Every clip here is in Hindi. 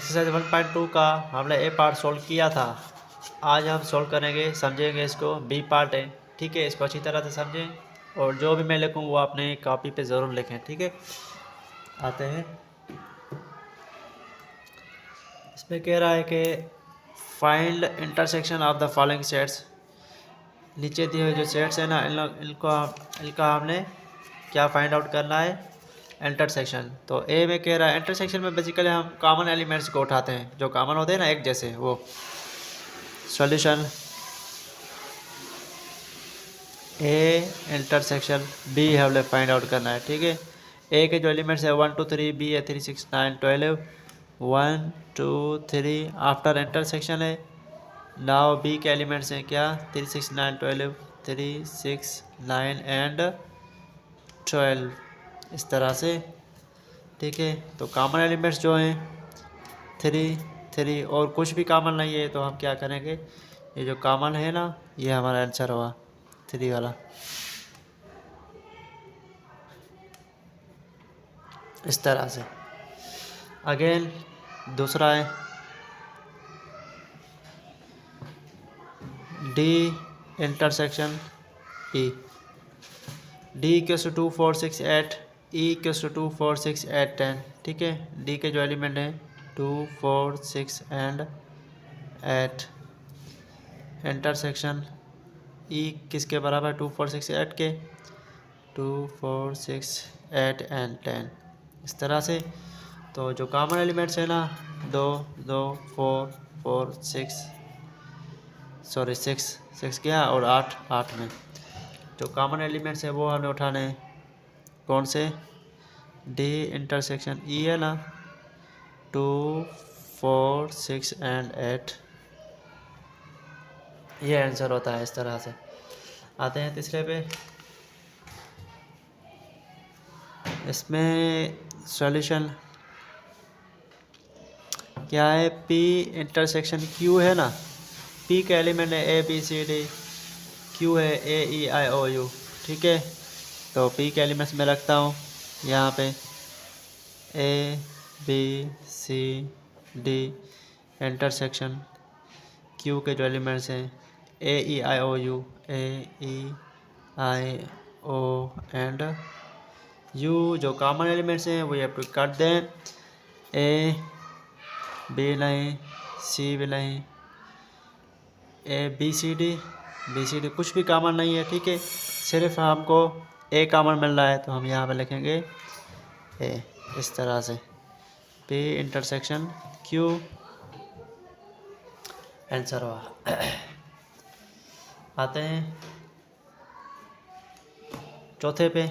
एक्सरसाइज 1.2 का हमने ए पार्ट सॉल्व किया था। आज हम सॉल्व करेंगे, समझेंगे इसको। बी पार्ट है, ठीक है। इसको अच्छी तरह से समझें और जो भी मैं लिखूँ वो अपने कॉपी पे ज़रूर लिखें, ठीक है। आते हैं, इसमें कह रहा है कि find intersection of the following sets. नीचे दिए हुए जो सेट्स हैं ना, इनका हमने क्या फाइंड आउट करना है, इंटरसेक्शन। तो ए में कह रहा है इंटरसेक्शन में बेसिकली हम कॉमन एलिमेंट्स को उठाते हैं, जो कॉमन होते हैं ना एक जैसे, वो। सॉल्यूशन ए इंटरसेक्शन बी हमने फाइंड आउट करना है, ठीक है। ए के जो एलिमेंट्स है 1 2 3, बी है 3 6 9 12, 1 2 3 आफ्टर इंटरसेक्शन है। नाउ बी के एलिमेंट्स हैं क्या, 3 6 9 12, 3 6 9 एंड 12, इस तरह से, ठीक है। तो कॉमन एलिमेंट्स जो हैं 3 3 और कुछ भी कॉमन नहीं है, तो हम क्या करेंगे, ये जो कॉमन है ना, ये हमारा आंसर हुआ 3 वाला, इस तरह से। अगेन दूसरा है D intersection E. D equals to 2 4 6 8, E equals to 2 4 6 8 10, ठीक है। डी के जो एलिमेंट हैं 2 4 6 एंड 8। इंटरसेक्शन ई किसके बराबर, 2 4 6 8 के, 2 4 6 8 एंड 10, इस तरह से। तो जो कॉमन एलिमेंट्स है ना, 2 2 4 4 6 सॉरी 6 क्या और 8 8 में जो कॉमन एलिमेंट्स है वो हमें उठाने हैं। कौन से, डी इंटरसेक्शन ई है ना, 2 4 6 एंड 8, ये आंसर होता है, इस तरह से। आते हैं तीसरे पे, इसमें सॉल्यूशन क्या है, पी इंटरसेक्शन क्यू है ना। पी का एलिमेंट है A B C D, Q है A E I O you, ठीक है। तो पी के एलिमेंट्स में रखता हूँ यहाँ पे A B C D. Intersection Q के जो एलिमेंट्स हैं A E I O U, A E I O and U. जो कॉमन एलिमेंट्स हैं वो ये आप काट दें, ए बी नहीं, सी भी नहीं, ए बी सी डी कुछ भी कॉमन नहीं है, ठीक है। सिर्फ हमको ए कॉमन मिल रहा है, तो हम यहाँ पे लिखेंगे ए, इस तरह से। पी इंटरसेक्शन क्यू आंसर हुआ। आते हैं चौथे पे।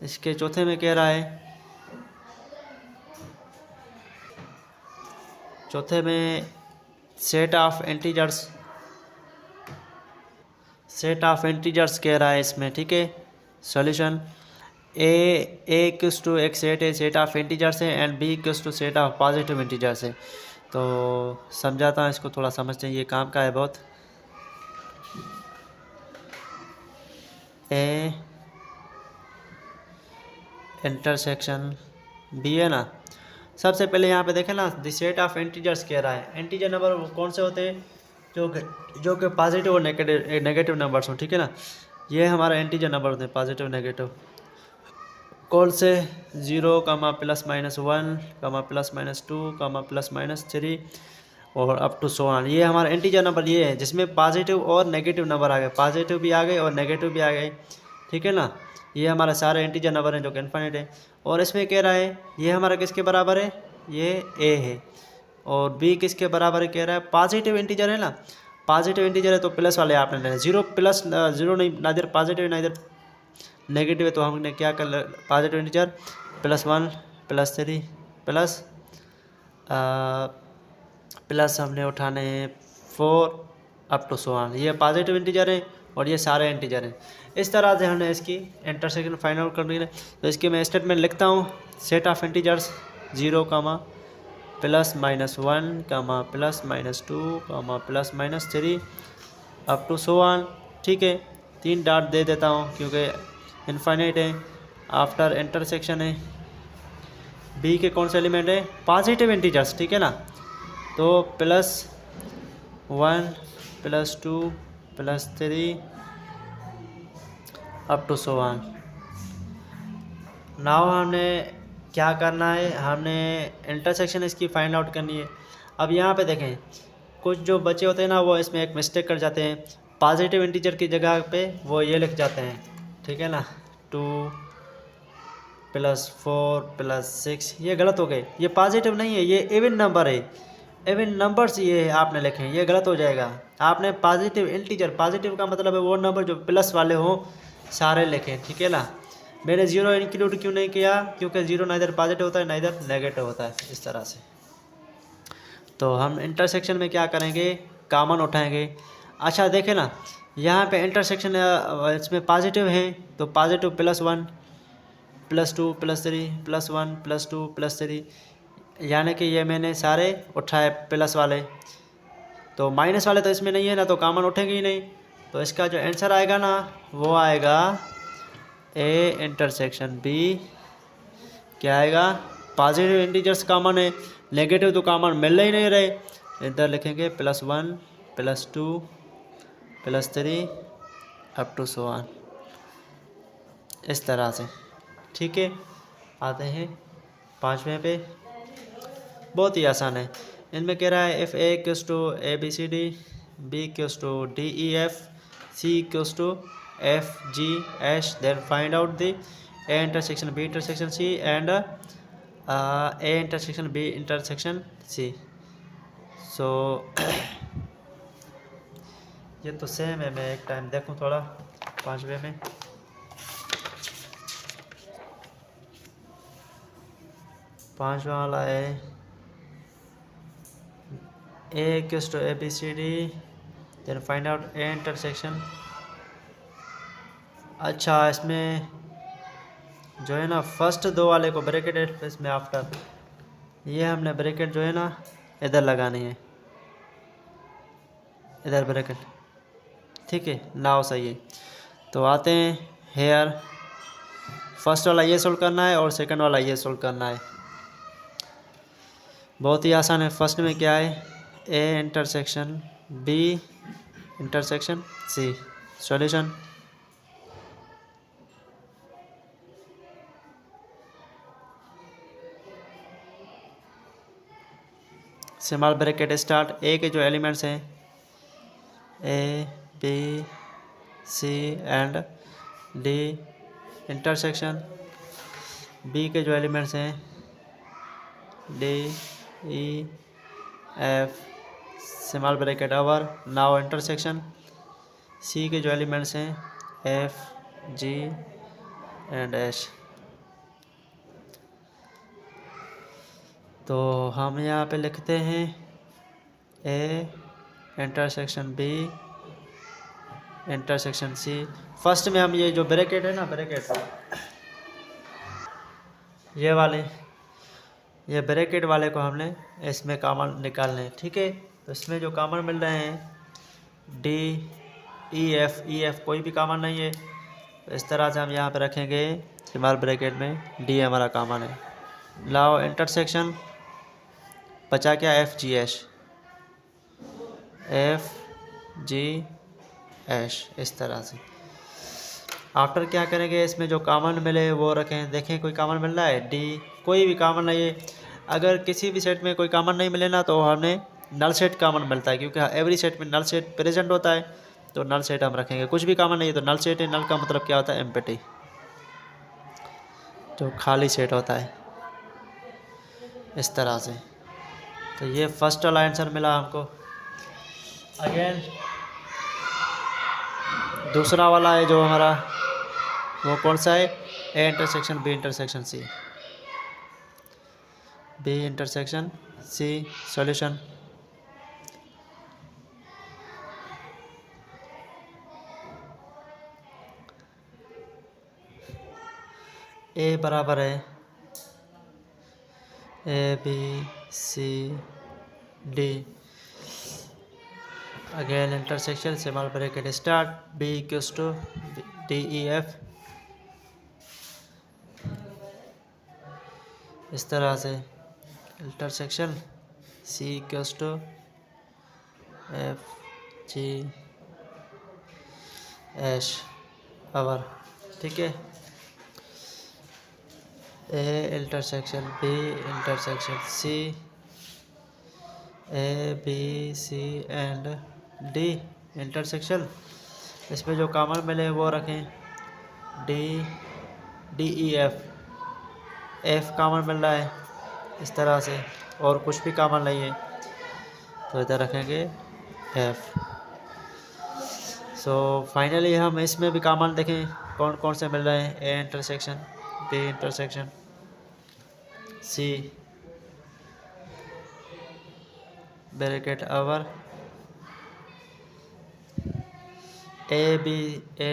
इसके चौथे में कह रहा है, चौथे में सेट ऑफ इंटीजर्स कह रहा है इसमें, ठीक है। सॉल्यूशन ए इक्वल्स टू एक सेट है, सेट ऑफ इंटीजर्स है, and B equals to set of positive integers है। तो समझाता हूँ इसको, थोड़ा समझते हैं, ये काम का है बहुत। ए इंटरसेक्शन बी है ना। सबसे पहले यहाँ पे देखें ना, द सेट ऑफ इंटीजर्स कह रहा है। इंटीजर नंबर कौन से होते हैं, जो कि पॉजिटिव और नेगेटिव नंबर्स हों, ठीक है ना। ये हमारा इंटीजर नंबर होते हैं, पॉजिटिव नेगेटिव। कौन से, 0 plus minus 1 plus minus 2 plus minus 3 और अप टू सो ऑन। ये हमारा इंटीजर नंबर ये है जिसमें पॉजिटिव और नेगेटिव नंबर आ गए, पॉजिटिव भी आ गए और नेगेटिव भी आ गए, ठीक है ना। ये हमारे सारे इंटीजर नंबर हैं जो कि इनफाइनाइट है। और इसमें कह रहा है ये हमारा किसके बराबर है, ये ए है। और बी किसके बराबर है, कह रहा है पॉजिटिव इंटीजर है ना। पॉजिटिव इंटीजर है तो प्लस वाले आपने लेना, 0 प्लस 0 नहीं, ना इधर पॉजिटिव ना इधर नेगेटिव है, तो हमने क्या कर, पॉजिटिव इंटीजर +1 +3 प्लस हमने उठाने 4 अप टू सो ऑन। ये पॉजिटिव इंटीजर है और ये सारे इंटीजर हैं। इस तरह से हमने इसकी इंटरसेक्शन फाइंड आउट करनी है। तो इसके मैं स्टेटमेंट लिखता हूँ, set of integers 0 plus minus 1 plus minus 2 plus minus 3 up to so on, ठीक है। 3 डॉट दे देता हूँ क्योंकि इनफाइनाइट है। आफ्टर इंटरसेक्शन है, बी के कौन से एलिमेंट है, पॉजिटिव इंटीजर्स, ठीक है ना। तो +1 +2 +3 up to so on. Now हमने क्या करना है, हमने इंटरसेक्शन इसकी फाइंड आउट करनी है। अब यहाँ पे देखें कुछ जो बच्चे होते हैं ना वो इसमें एक मिस्टेक कर जाते हैं, पॉजिटिव इंटीजर की जगह पे वो ये लिख जाते हैं, ठीक है ना, 2 +4 +6, ये गलत हो गए, ये पॉजिटिव नहीं है, ये इवन नंबर है, इवन नंबर्स ये आपने लिखे हैं, ये गलत हो जाएगा। आपने पॉजिटिव इंटीजर, पॉजिटिव का मतलब है वो नंबर जो प्लस वाले हों सारे लिखें, ठीक है ना। मैंने ज़ीरो इंक्लूड क्यों नहीं किया, क्योंकि ज़ीरो ना इधर पॉजिटिव होता है ना इधर नेगेटिव होता है, इस तरह से। तो हम इंटरसेक्शन में क्या करेंगे, कॉमन उठाएंगे। अच्छा देखें ना, यहाँ पे इंटरसेक्शन इसमें पॉजिटिव है तो पॉजिटिव +1 +2 +3 +1 +2 +3, यानी कि ये मैंने सारे उठाए प्लस वाले, तो माइनस वाले तो इसमें नहीं है ना, तो कॉमन उठेंगे ही नहीं। तो इसका जो आंसर आएगा ना वो आएगा ए इंटरसेक्शन बी। क्या आएगा, पॉजिटिव इंटीजर्स कॉमन है, नेगेटिव तो कॉमन मिल ही नहीं रहे, इधर लिखेंगे +1 +2 +3 अप टू सो ऑन, इस तरह से, ठीक है। आते हैं पाँचवें पे, बहुत ही आसान है। इनमें कह रहा है if A equals to ABCD, B equals to DEF, C equals to FGH, then find out the A intersection B intersection C and A intersection B intersection C। So ये तो सेम है, मैं एक टाइम देखूं थोड़ा पाँचवें में। पाँचवा वाला है A equals to ABCD, then find out A intersection. अच्छा इसमें जो है ना फर्स्ट दो वाले को ब्रैकेट है इसमें आफ्टर, ये हमने ब्रैकेट जो है ना इधर लगानी है, इधर ब्रैकेट, ठीक है, नाउ सही है। तो आते हैं हेयर, फर्स्ट वाला ये सोल्व करना है और सेकंड वाला ये सोल्व करना है, बहुत ही आसान है। फर्स्ट में क्या है, A intersection B intersection C, solution small bracket start, A के जो एलिमेंट्स हैं A B C and D intersection, B के जो एलिमेंट्स हैं D E F small bracket over, now intersection, C के जो एलिमेंट्स हैं F G एंड H। तो हम यहाँ पे लिखते हैं A intersection B intersection C। First में हम ये जो ब्रैकेट है ना, ब्रैकेट ये ब्रैकेट वाले को हमने इसमें कॉमन निकालने हैं, ठीक है। तो इसमें जो कॉमन मिल रहे हैं D E F कोई भी कॉमन नहीं है, तो इस तरह से हम यहाँ पे रखेंगे स्मॉल ब्रैकेट में D हमारा कॉमन है। नाउ इंटरसेक्शन बचा क्या, F G H, इस तरह से। आफ्टर क्या करेंगे, इसमें जो कॉमन मिले वो रखें, देखें कोई कॉमन मिल रहा है D, कोई भी कॉमन नहीं है। अगर किसी भी सेट में कोई कॉमन नहीं मिले ना तो हमें नल सेट कॉमन मिलता है, क्योंकि एवरी सेट में नल सेट प्रेजेंट होता है, तो नल सेट हम रखेंगे। कुछ भी कॉमन नहीं है तो नल सेट है, नल का मतलब क्या होता है, एम्प्टी, जो खाली सेट होता है, इस तरह से। तो ये फर्स्ट वाला आंसर मिला हमको। अगेन दूसरा वाला है जो हमारा, वो कौन सा है, A intersection B intersection C, B intersection C, solution A बराबर है A B C D, again intersection small bracket start, B equals to D E F, इस तरह से intersection C equals to F G H over, ठीक है। A intersection B intersection C, A B C and D intersection. इसमें जो कॉमन मिले वो रखें, D D E F, F common मिल रहा है इस तरह से, और कुछ भी कॉमन नहीं है तो इधर रखेंगे एफ। सो फाइनली हम इसमें भी कॉमन देखें कौन कौन से मिल रहे हैं, A intersection B intersection C bracket our A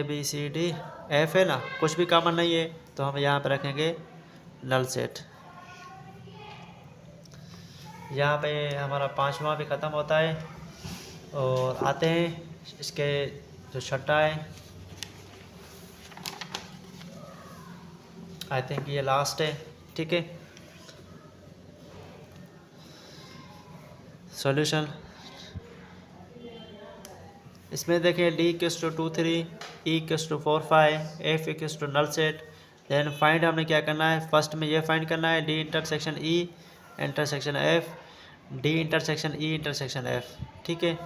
B C D F है ना, कुछ भी कॉमन नहीं है तो हम यहाँ पे रखेंगे नल सेट। यहाँ पे हमारा पांचवा भी ख़त्म होता है और आते हैं इसके जो छठा है, आई थिंक ये लास्ट है, ठीक है। सॉल्यूशन इसमें देखें D equals to 2 3, E equals to 4 5, F equals to null set. Then find हमने क्या करना है, फर्स्ट में ये फाइंड करना है D intersection E intersection F, D intersection E intersection F, ठीक है।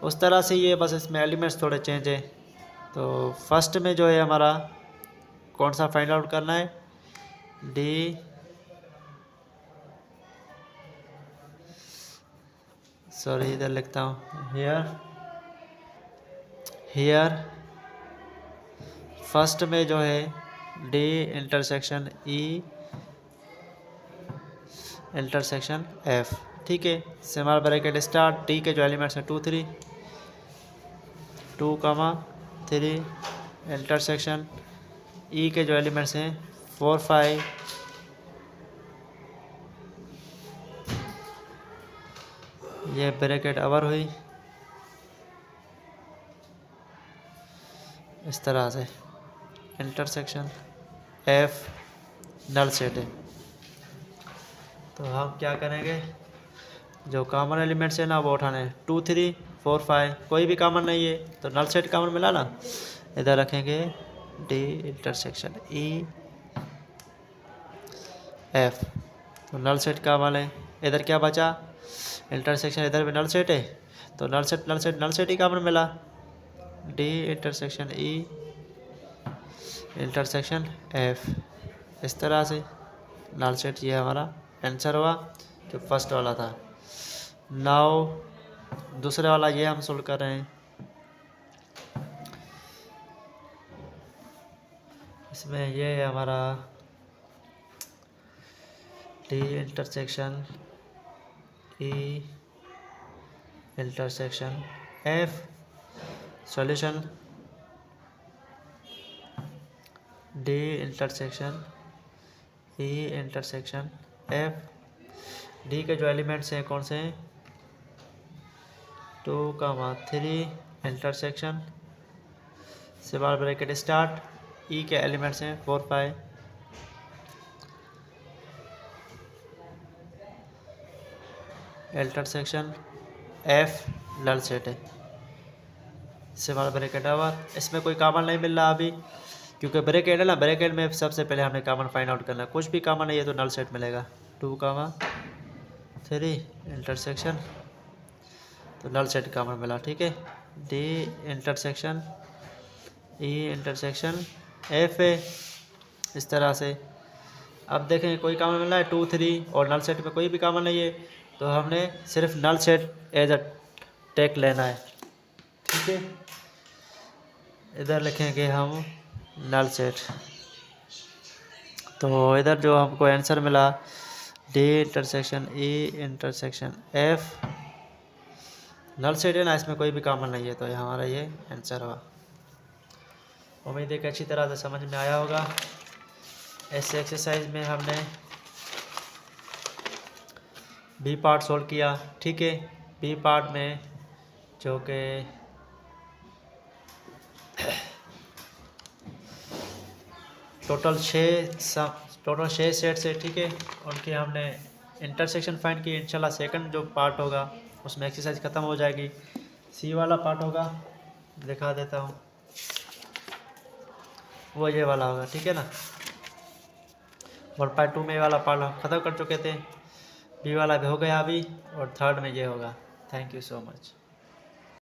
उस तरह से ये बस इसमें एलिमेंट्स थोड़े चेंज है। तो फर्स्ट में जो है हमारा कौन सा फाइंड आउट करना है, डी सॉरी इधर लिखता हूँ हियर फर्स्ट में जो है D intersection E intersection F, ठीक है। स्मॉल ब्रैकेट स्टार्ट, टी के जो एलिमेंट्स हैं 2 3 2, 3 इंटरसेक्शन ई के जो एलिमेंट्स हैं 4 5, ये ब्रैकेट आवर हुई इस तरह से, इंटरसेक्शन एफ नल सेट है। तो हम क्या करेंगे, जो कॉमन एलिमेंट्स है ना वो उठाने हैं, 2 3 4 5 कोई भी कॉमन नहीं है तो नल सेट कॉमन मिला ना, इधर रखेंगे डी इंटरसेक्शन ई एफ, तो नल सेट कॉमन है। इधर क्या बचा, इंटरसेक्शन, इधर भी नल सेट है तो नल सेट ही कॉमन मिला, D intersection E intersection F, इस तरह से नल सेट। ये हमारा आंसर हुआ जो फर्स्ट वाला था। नाउ दूसरे वाला ये हम सोल्व कर रहे हैं। इसमें ये है हमारा D intersection E intersection F, solution D intersection E intersection F, D के जो एलिमेंट्स हैं कौन से हैं, 2 3 इंटरसेक्शन स्मॉल ब्रैकेट स्टार्ट, ई के एलिमेंट्स हैं 4 5, इंटरसेक्शन एफ नल सेट है, स्मॉल ब्रैकेट आवर। इसमें कोई कॉमन नहीं मिल रहा अभी क्योंकि ब्रैकेट है ना, ब्रैकेट में सबसे पहले हमें कॉमन फाइंड आउट करना है, कुछ भी कॉमन नहीं है तो नल सेट मिलेगा। 2 3 इंटरसेक्शन तो नल सेट कॉमन मिला, ठीक है। D intersection E intersection F है इस तरह से। अब देखें कोई कॉमन मिला है 2 3 और नल सेट में कोई भी कॉमन नहीं है तो हमने सिर्फ null set as a take लेना है, ठीक है। इधर लिखेंगे हम नल सेट, तो इधर जो हमको आंसर मिला D intersection E intersection F null set है ना, इसमें कोई भी कॉमन नहीं है तो हमारा ये आंसर हुआ। उम्मीद है कि अच्छी तरह से समझ में आया होगा। ऐसे एक्सरसाइज में हमने बी पार्ट सोल्व किया, ठीक है। बी पार्ट में जो कि टोटल 6 सेट्स है, ठीक है। उनके हमने इंटरसेक्शन फाइंड की इंशाल्लाह सेकंड जो पार्ट होगा उसमें एक्सरसाइज ख़त्म हो जाएगी। सी वाला पार्ट होगा, दिखा देता हूँ, वो ये वाला होगा, ठीक है ना। 1.2 में ये वाला पार्ट हम ख़त्म कर चुके थे, बी वाला भी हो गया अभी, और थर्ड में ये होगा। Thank you so much.